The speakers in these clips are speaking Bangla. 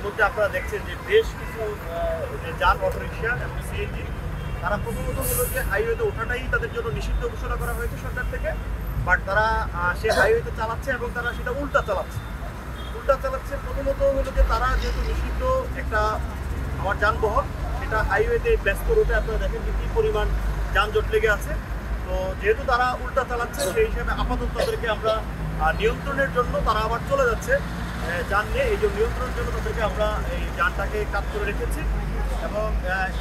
মধ্যে আপনারা দেখছেন যে বেশ কিছু যে যান অটোরিকশা এবং সিএনজি তারা প্রথমত হলো যে হাইওয়েতে ওঠাটাই তাদের জন্য নিষিদ্ধ ঘোষণা করা হয়েছে সরকার থেকে, বাট তারা সে হাইওয়েতে চালাচ্ছে এবং তারা সেটা উল্টা চালাচ্ছে। প্রথমত হলো যে তারা যেহেতু নিষিদ্ধ একটা আমার যানবাহন, সেটা হাইওয়েতে ব্যস্ত রুটে আপনারা দেখেন যে কী পরিমাণ যানজট লেগে আছে। তো যেহেতু তারা উল্টা চালাচ্ছে সেই হিসাবে আপাতত তাদেরকে আমরা নিয়ন্ত্রণের জন্য তারা আবার চলে যাচ্ছে যান নিয়ে, এই যে নিয়ন্ত্রণের জন্য তাদেরকে আমরা এই যানটাকে কাজ করে রেখেছি এবং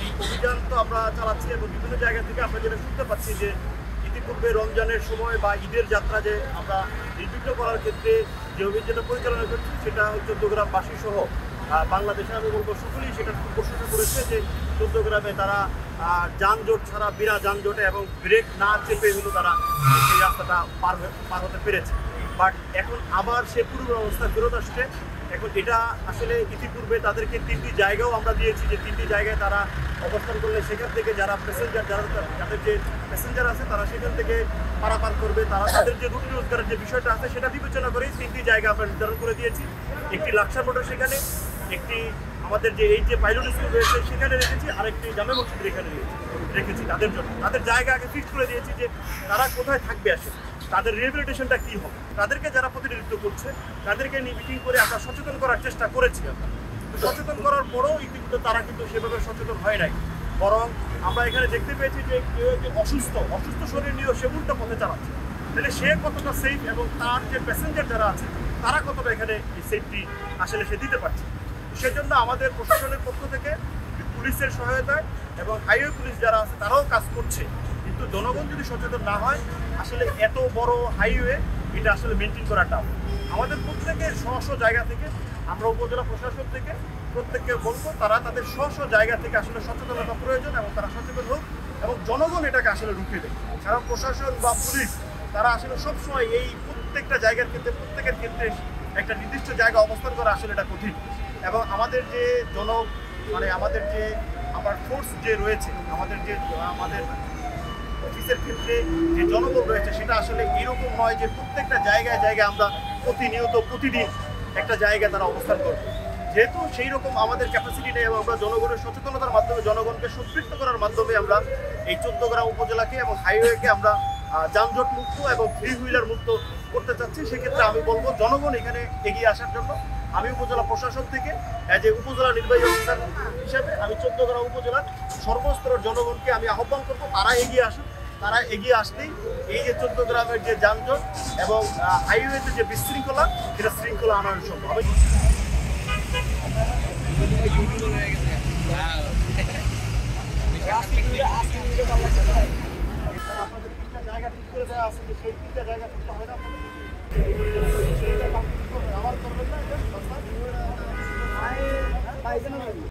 এই অভিযান তো আমরা চালাচ্ছি এবং বিভিন্ন জায়গা থেকে আমরা যেটা শুনতে পাচ্ছি যে ইতিপূর্বে রমজানের সময় বা ঈদের যাত্রা যে আমরা নির্বিঘ্ন করার ক্ষেত্রে যে অভিযানটা পরিচালনা করছি সেটা চট্টগ্রামবাসী সহ বাংলাদেশে আমি বলবো সকলেই সেটা খুব প্রশংসা করেছে যে চট্টগ্রামে তারা যানজট ছাড়া বিনা যানজটে এবং ব্রেক না চেপে হলো তারা সেই রাস্তাটা পার হতে পেরেছে। বাট এখন আবার সে পূর্ব অবস্থা ফেরত আসছে। এখন এটা আসলে ইতিপূর্বে তাদেরকে 3টি জায়গাও আমরা দিয়েছি যে 3টি জায়গায় তারা অবস্থান করলে সেখান থেকে যারা যাদের যে প্যাসেঞ্জার আছে তারা সেখান থেকে পারাপার করবে, তারা তাদের যে রুটি রোজগারের যে বিষয়টা আছে সেটা বিবেচনা করেই 3টি জায়গা আমরা নির্ধারণ করে দিয়েছি। একটি লাকসা মোটর সেখানে, একটি আমাদের যে এই যে পাইলট স্কুল রয়েছে সেখানে রেখেছি, আরেকটি জামে মসজিদ এখানে রেখেছি তাদের জন্য। তাদের জায়গা আগে ফিক্স করে দিয়েছি যে তারা কোথায় থাকবে আসে, তাদের রিহ্যাবিলিটেশনটা কী হবে, তাদেরকে যারা প্রতিনিধিত্ব করছে তাদেরকে নিয়ে মিটিং করে আমরা সচেতন করার চেষ্টা করেছি। আমরা সচেতন করার পরেও ইতিমধ্যে তারা কিন্তু সেভাবে সচেতন হয় নাই, বরং আমরা এখানে দেখতে পেয়েছি যে কেউ একজন অসুস্থ শরীর নিয়েও সে উল্টো পথে চালাচ্ছে। তাহলে সে কতটা সেফ এবং তার যে প্যাসেঞ্জার যারা আছে তারা কতটা এখানে এই সেফটি আসলে সে দিতে পারছে। সেজন্য আমাদের প্রশাসনের পক্ষ থেকে পুলিশের সহায়তায় এবং হাইওয়ে পুলিশ যারা আছে তারাও কাজ করছে, কিন্তু জনগণ যদি সচেতন না হয় আসলে এত বড় হাইওয়ে এটা আসলে মেনটেন করাটা আমাদের প্রত্যেকের স্ব জায়গা থেকে, আমরা উপজেলা প্রশাসন থেকে প্রত্যেককে বলবো তারা তাদের স্ব জায়গা থেকে আসলে সচেতনতা প্রয়োজন এবং তারা সচেতন হোক এবং জনগণ এটাকে আসলে রুখে দেয়। কারণ প্রশাসন বা পুলিশ তারা আসলে সবসময় এই প্রত্যেকটা জায়গার ক্ষেত্রে প্রত্যেকের ক্ষেত্রে একটা নির্দিষ্ট জায়গা অবস্থান করা আসলে এটা কঠিন। এবং আমাদের যে আমাদের যে আমার ফোর্স যে রয়েছে, আমাদের অফিসের ক্ষেত্রে যে জনবল রয়েছে সেটা আসলে এরকম নয় যে প্রত্যেকটা জায়গায় আমরা প্রতিনিয়ত প্রতিদিন একটা জায়গায় তারা অবস্থান করবে। যেহেতু সেই রকম আমাদের ক্যাপাসিটি নেই এবং আমরা জনগণের সচেতনতার মাধ্যমে জনগণকে সম্পৃক্ত করার মাধ্যমে আমরা এই চৌদ্দগ্রাম উপজেলাকে এবং হাইওয়েকে আমরা যানজট মুক্ত এবং 3 হুইলার মুক্ত করতে চাচ্ছি। সেক্ষেত্রে আমি বলবো জনগণ এখানে এগিয়ে আসার জন্য আমি উপজেলা প্রশাসন থেকে যে উপজেলা নির্বাহী অফিসার হিসেবে আমি চৌদ্দগ্রাম উপজেলার সর্বস্তরের জনগণকে আমি আহ্বান করবো তারা এগিয়ে আসুন। তারা এগিয়ে আসলেই এই যে চৌদ্দগ্রামের যে যানজট এবং হাইওয়েতে যে বিশৃঙ্খলা সেটা শৃঙ্খলা আনানো সম্ভব। আপনাদের 3টা জায়গা ঠিক করে দেওয়া আছে যে সেই 3টা জায়গা করতে হয় না।